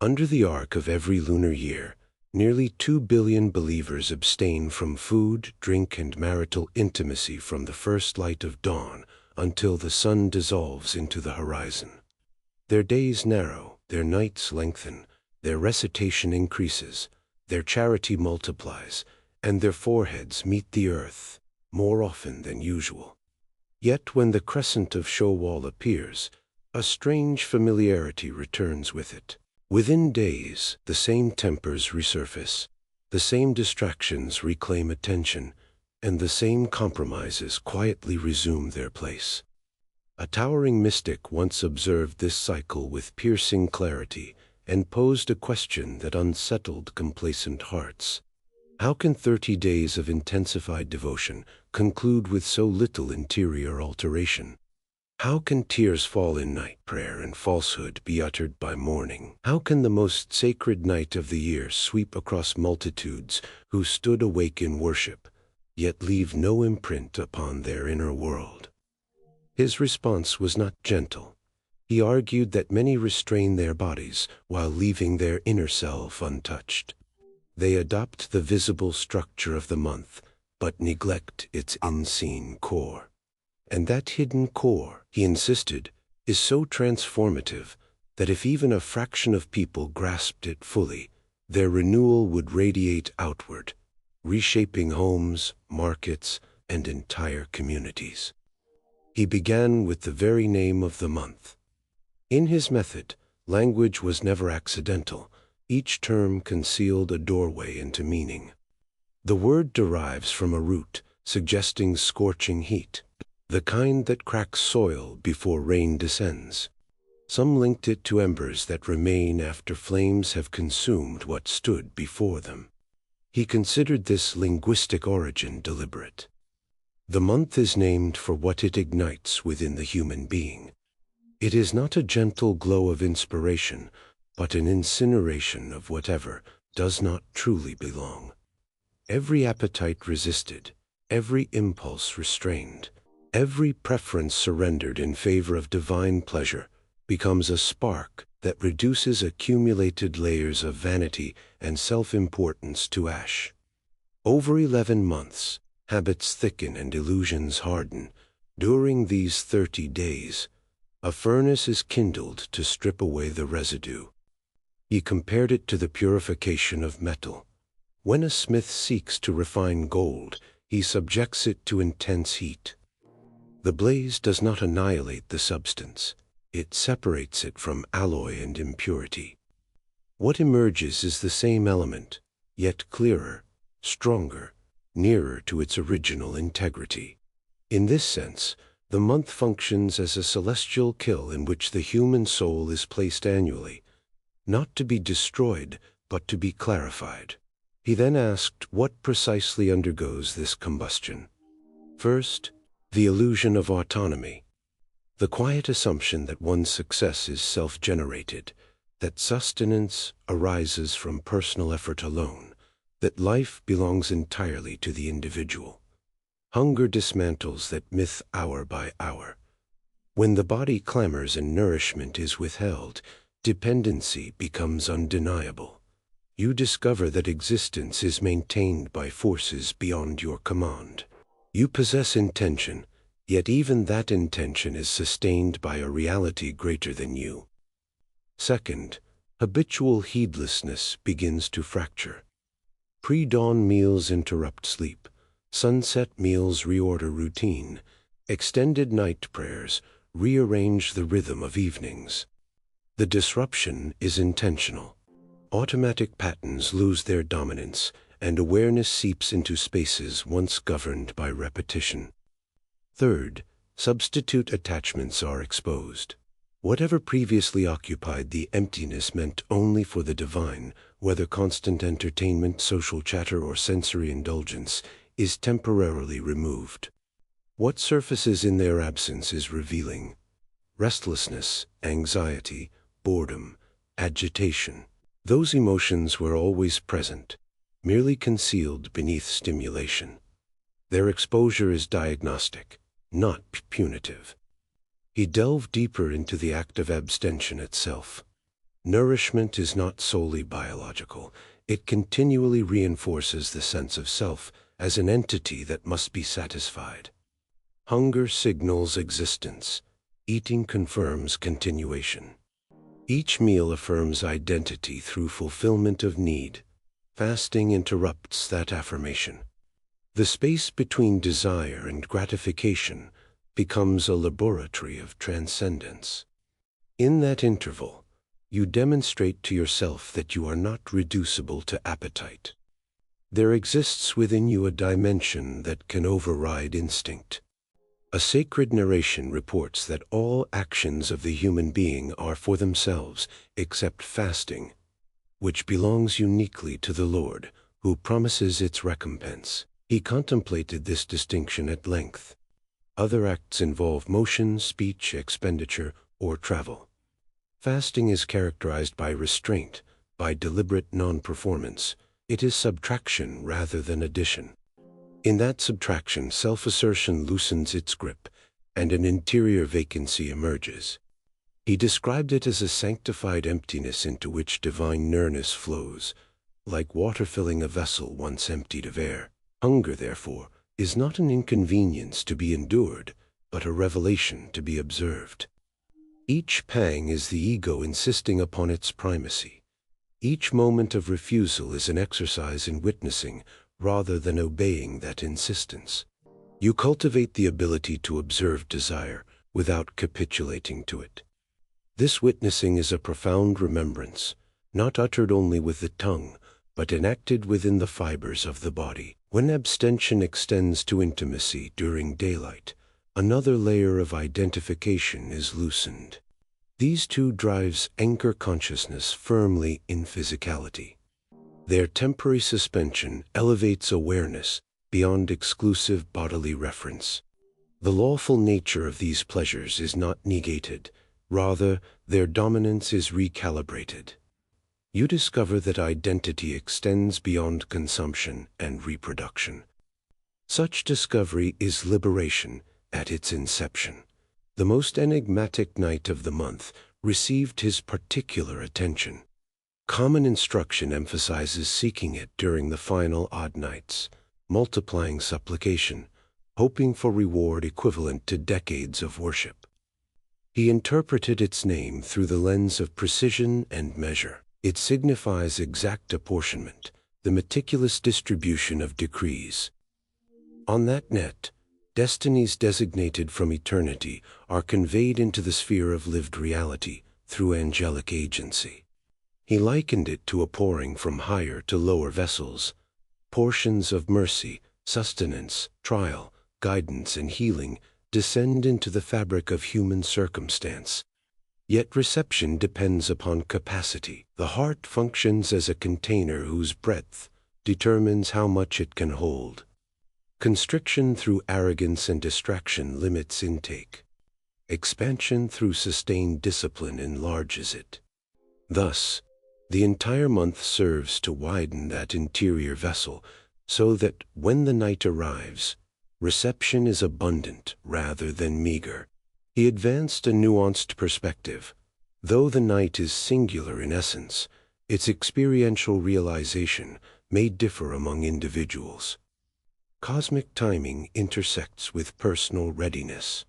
Under the arc of every lunar year, nearly 2 billion believers abstain from food, drink, and marital intimacy from the first light of dawn until the sun dissolves into the horizon. Their days narrow, their nights lengthen, their recitation increases, their charity multiplies, and their foreheads meet the earth more often than usual. Yet when the crescent of Shawwal appears, a strange familiarity returns with it. Within days, the same tempers resurface, the same distractions reclaim attention, and the same compromises quietly resume their place. A towering mystic once observed this cycle with piercing clarity and posed a question that unsettled complacent hearts. How can 30 days of intensified devotion conclude with so little interior alteration? How can tears fall in night prayer and falsehood be uttered by morning? How can the most sacred night of the year sweep across multitudes who stood awake in worship, yet leave no imprint upon their inner world? His response was not gentle. He argued that many restrain their bodies while leaving their inner self untouched. They adopt the visible structure of the month, but neglect its unseen core. And that hidden core, he insisted, is so transformative that if even a fraction of people grasped it fully, their renewal would radiate outward, reshaping homes, markets, and entire communities. He began with the very name of the month. In his method, language was never accidental. Each term concealed a doorway into meaning. The word derives from a root, suggesting scorching heat, the kind that cracks soil before rain descends. Some linked it to embers that remain after flames have consumed what stood before them. He considered this linguistic origin deliberate. The month is named for what it ignites within the human being. It is not a gentle glow of inspiration, but an incineration of whatever does not truly belong. Every appetite resisted, every impulse restrained, every preference surrendered in favor of divine pleasure becomes a spark that reduces accumulated layers of vanity and self-importance to ash. Over 11 months, habits thicken and illusions harden. During these 30 days, a furnace is kindled to strip away the residue. He compared it to the purification of metal. When a smith seeks to refine gold, he subjects it to intense heat. The blaze does not annihilate the substance. It separates it from alloy and impurity. What emerges is the same element, yet clearer, stronger, nearer to its original integrity. In this sense, the month functions as a celestial kill in which the human soul is placed annually, not to be destroyed, but to be clarified. He then asked what precisely undergoes this combustion. First, the illusion of autonomy, the quiet assumption that one's success is self-generated, that sustenance arises from personal effort alone, that life belongs entirely to the individual. Hunger dismantles that myth hour by hour. When the body clamors and nourishment is withheld, dependency becomes undeniable. You discover that existence is maintained by forces beyond your command. You possess intention, yet even that intention is sustained by a reality greater than you. Second, habitual heedlessness begins to fracture. Pre-dawn meals interrupt sleep. Sunset meals reorder routine. Extended night prayers rearrange the rhythm of evenings. The disruption is intentional. Automatic patterns lose their dominance, and awareness seeps into spaces once governed by repetition. Third, substitute attachments are exposed. Whatever previously occupied the emptiness meant only for the divine, whether constant entertainment, social chatter, or sensory indulgence, is temporarily removed. What surfaces in their absence is revealing. Restlessness, anxiety, boredom, agitation. Those emotions were always present, merely concealed beneath stimulation. Their exposure is diagnostic, not punitive. He delved deeper into the act of abstention itself. Nourishment is not solely biological. It continually reinforces the sense of self as an entity that must be satisfied. Hunger signals existence. Eating confirms continuation. Each meal affirms identity through fulfillment of need. Fasting interrupts that affirmation. The space between desire and gratification becomes a laboratory of transcendence. In that interval, you demonstrate to yourself that you are not reducible to appetite. There exists within you a dimension that can override instinct. A sacred narration reports that all actions of the human being are for themselves except fasting, which belongs uniquely to the Lord, who promises its recompense. He contemplated this distinction at length. Other acts involve motion, speech, expenditure, or travel. Fasting is characterized by restraint, by deliberate non-performance. It is subtraction rather than addition. In that subtraction, self-assertion loosens its grip, and an interior vacancy emerges. He described it as a sanctified emptiness into which divine nearness flows, like water filling a vessel once emptied of air. Hunger, therefore, is not an inconvenience to be endured, but a revelation to be observed. Each pang is the ego insisting upon its primacy. Each moment of refusal is an exercise in witnessing rather than obeying that insistence. You cultivate the ability to observe desire without capitulating to it. This witnessing is a profound remembrance, not uttered only with the tongue, but enacted within the fibers of the body. When abstention extends to intimacy during daylight, another layer of identification is loosened. These two drives anchor consciousness firmly in physicality. Their temporary suspension elevates awareness beyond exclusive bodily reference. The lawful nature of these pleasures is not negated, rather, their dominance is recalibrated. You discover that identity extends beyond consumption and reproduction. Such discovery is liberation at its inception. The most enigmatic night of the month received his particular attention. Common instruction emphasizes seeking it during the final odd nights, multiplying supplication, hoping for reward equivalent to decades of worship. He interpreted its name through the lens of precision and measure. It signifies exact apportionment, the meticulous distribution of decrees. On that net, destinies designated from eternity are conveyed into the sphere of lived reality through angelic agency. He likened it to a pouring from higher to lower vessels. Portions of mercy, sustenance, trial, guidance, and healing descend into the fabric of human circumstance. Yet reception depends upon capacity. The heart functions as a container whose breadth determines how much it can hold. Constriction through arrogance and distraction limits intake. Expansion through sustained discipline enlarges it. Thus, the entire month serves to widen that interior vessel so that when the night arrives, reception is abundant rather than meager. He advanced a nuanced perspective. Though the night is singular in essence, its experiential realization may differ among individuals. Cosmic timing intersects with personal readiness.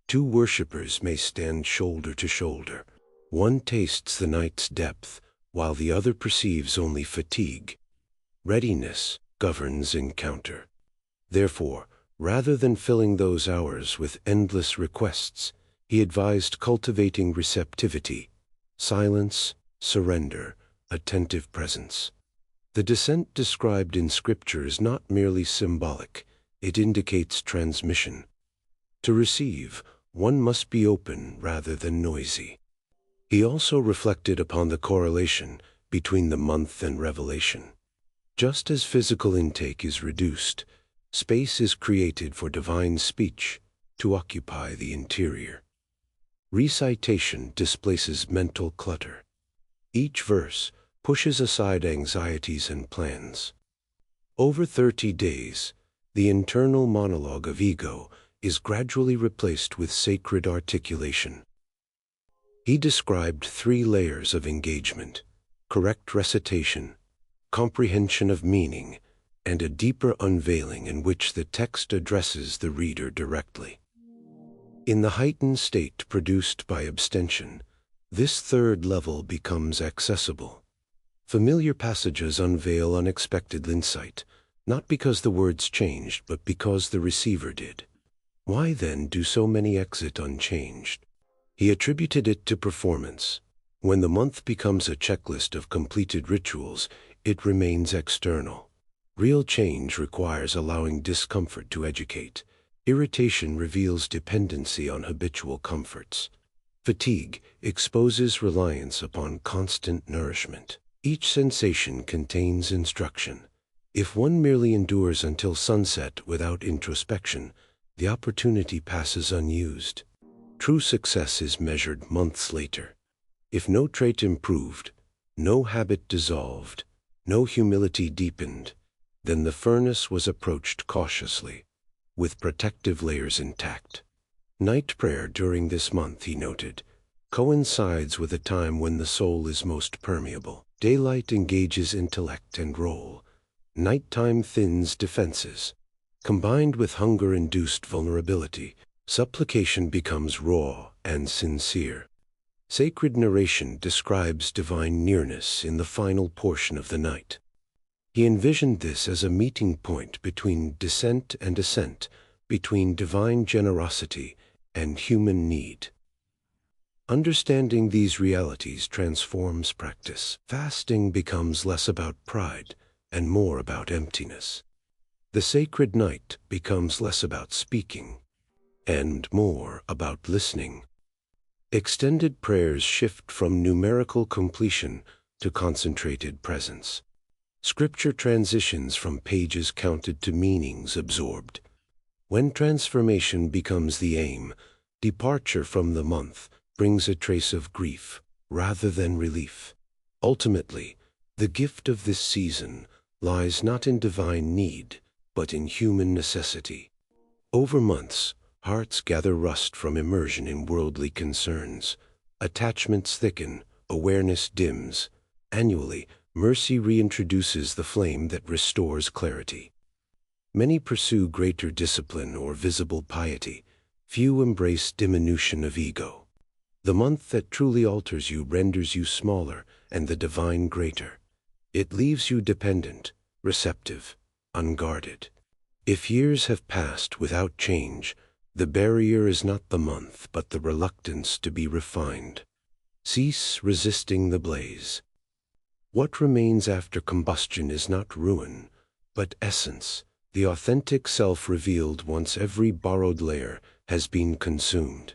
Two worshippers may stand shoulder to shoulder. One tastes the night's depth, while the other perceives only fatigue. Readiness governs encounter. Therefore, rather than filling those hours with endless requests, he advised cultivating receptivity, silence, surrender, attentive presence. The descent described in Scripture is not merely symbolic, it indicates transmission. To receive, one must be open rather than noisy. He also reflected upon the correlation between the month and revelation. Just as physical intake is reduced, space is created for divine speech to occupy the interior. Recitation displaces mental clutter. Each verse pushes aside anxieties and plans. Over 30 days, the internal monologue of ego is gradually replaced with sacred articulation. He described 3 layers of engagement: correct recitation, comprehension of meaning, and a deeper unveiling in which the text addresses the reader directly. In the heightened state produced by abstention, this 3rd level becomes accessible. Familiar passages unveil unexpected insight, not because the words changed, but because the receiver did. Why then do so many exit unchanged? He attributed it to performance. When the month becomes a checklist of completed rituals, it remains external. Real change requires allowing discomfort to educate. Irritation reveals dependency on habitual comforts. Fatigue exposes reliance upon constant nourishment. Each sensation contains instruction. If one merely endures until sunset without introspection, the opportunity passes unused. True success is measured months later. If no trait improved, no habit dissolved, no humility deepened, then the furnace was approached cautiously, with protective layers intact. Night prayer during this month, he noted, coincides with a time when the soul is most permeable. Daylight engages intellect and role. Nighttime thins defenses. Combined with hunger-induced vulnerability, supplication becomes raw and sincere. Sacred narration describes divine nearness in the final portion of the night. He envisioned this as a meeting point between descent and ascent, between divine generosity and human need. Understanding these realities transforms practice. Fasting becomes less about pride and more about emptiness. The sacred night becomes less about speaking and more about listening. Extended prayers shift from numerical completion to concentrated presence. Scripture transitions from pages counted to meanings absorbed. When transformation becomes the aim, departure from the month brings a trace of grief rather than relief. Ultimately, the gift of this season lies not in divine need, but in human necessity. Over months, hearts gather rust from immersion in worldly concerns. Attachments thicken, awareness dims. Annually, mercy reintroduces the flame that restores clarity. Many pursue greater discipline or visible piety. Few embrace diminution of ego. The month that truly alters you renders you smaller and the divine greater. It leaves you dependent, receptive, unguarded. If years have passed without change, the barrier is not the month, but the reluctance to be refined. Cease resisting the blaze. What remains after combustion is not ruin, but essence, the authentic self revealed once every borrowed layer has been consumed.